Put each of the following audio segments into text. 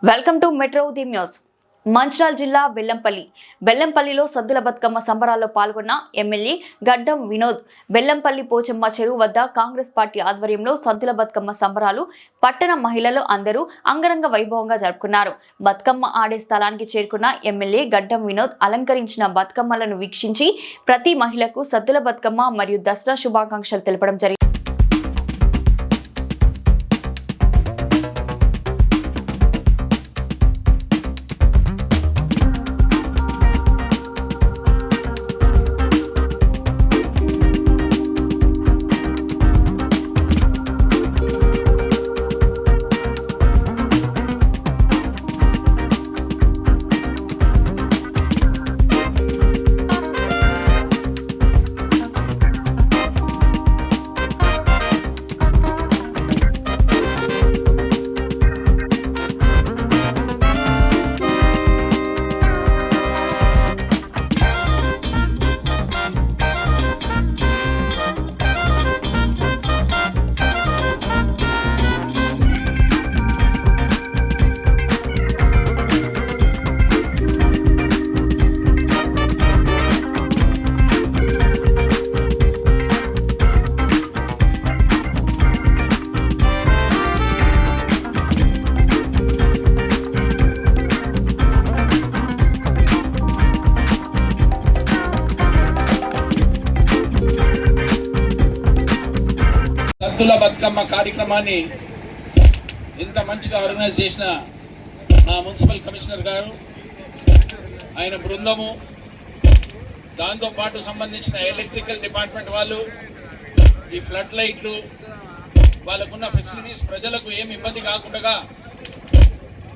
Welcome to metro the news. Mancherial జిల్లా బెల్లంపల్లిలో సద్దుల బతుకమ్మ సంబరాల్లో పాల్గొన్న ఎమ్మెల్యే గడ్డం వినోద్. బెల్లంపల్లి పోచమ్మ చెరువు వద్ద కాంగ్రెస్ పార్టీ ఆధ్వర్యంలో సద్దుల బతుకమ్మ సంబరాలు పట్టణ మహిళలు అందరూ అంగరంగ వైభవంగా జరుపుకున్నారు. బతుకమ్మ ఆడే స్థలానికి చేరుకున్న ఎమ్మెల్యే గడ్డం వినోద్ అలంకరించిన బతుకమ్మలను వీక్షించి ప్రతి మహిళకు సద్దుల బతుకమ్మ మరియు దసరా శుభాకాంక్షలు తెలపడం జరిగింది. సద్దుల బతుకమ్మ కార్యక్రమాన్ని ఇంత మంచిగా ఆర్గనైజ్ చేసిన మా మున్సిపల్ కమిషనర్ గారు, ఆయన బృందము, దాంతోపాటు సంబంధించిన ఎలక్ట్రికల్ డిపార్ట్మెంట్ వాళ్ళు, ఈ ఫ్లడ్ లైట్లు, వాళ్ళకున్న ఫెసిలిటీస్ ప్రజలకు ఏమి ఇబ్బంది కాకుండా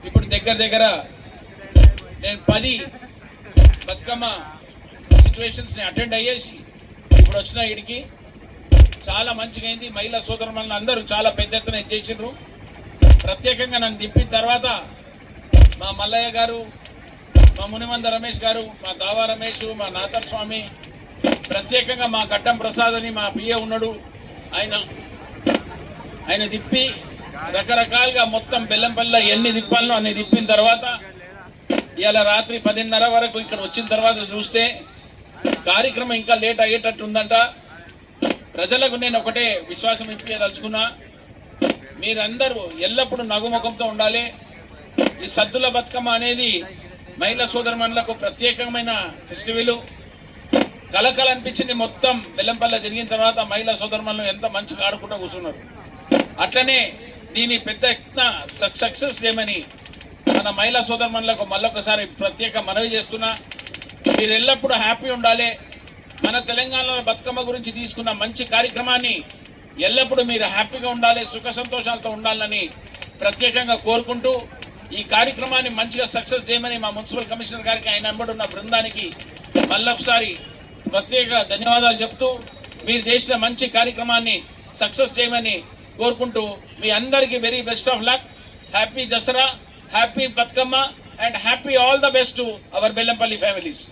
ఇప్పుడు దగ్గర నేను 10 బతుకమ్మ సిచ్యువేషన్స్ని అటెండ్ అయ్యేసి ఇప్పుడు వచ్చిన వీడికి చాలా మంచిగా అయింది. మహిళా సోదరులను అందరూ చాలా పెద్ద ఎత్తున చేసిండ్రు. ప్రత్యేకంగా నన్ను దింపిన తర్వాత మా మల్లయ్య గారు, మా మునిమంద రమేష్ గారు, మా దావా రమేష్, మా నాథర్ స్వామి, ప్రత్యేకంగా మా గడ్డం ప్రసాద్ అని మా పిఏ ఉన్నాడు, ఆయన తిప్పి రకరకాలుగా మొత్తం బెల్లంపల్లిలో ఎన్ని తిప్పాలను అన్ని తిప్పిన తర్వాత ఇవాళ రాత్రి 10:30 వరకు ఇక్కడ వచ్చిన తర్వాత చూస్తే కార్యక్రమం ఇంకా లేట్ అయ్యేటట్టు ఉందంట. ప్రజలకు నేను ఒకటే విశ్వాసం ఇప్పించదలుచుకున్నా, మీరందరూ ఎల్లప్పుడూ నగుముఖంతో ఉండాలి. ఈ సద్దుల బతుకమ్మ అనేది మహిళా సోదరులకు ప్రత్యేకమైన ఫెస్టివల్. కలకల అనిపించింది. మొత్తం బెల్లంపల్లి తిరిగిన తర్వాత మహిళా సోదరులు ఎంత మంచిగా ఆడుకుంటూ కూర్చున్నారు. అట్లనే దీని పెద్ద ఎత్తున సక్సెస్ చేయమని మన మహిళా సోదరులకు మళ్ళొకసారి ప్రత్యేక మనవి చేస్తున్నా. మీరు ఎల్లప్పుడూ హ్యాపీ ఉండాలి. మన తెలంగాణలో బతుకమ్మ గురించి తీసుకున్న మంచి కార్యక్రమాన్ని ఎల్లప్పుడూ మీరు హ్యాపీగా ఉండాలి, సుఖ సంతోషాలతో ఉండాలని ప్రత్యేకంగా కోరుకుంటూ ఈ కార్యక్రమాన్ని మంచిగా సక్సెస్ చేయమని మా మున్సిపల్ కమిషనర్ గారికి, ఆయన వెంబడి ఉన్న బృందానికి మళ్ళొకసారి ప్రత్యేక ధన్యవాదాలు చెప్తూ మీరు చేసిన మంచి కార్యక్రమాన్ని సక్సెస్ చేయమని కోరుకుంటూ మీ అందరికీ very best of luck. Happy Dasara, happy Bathukamma and happy all the best to our Bellampalli families.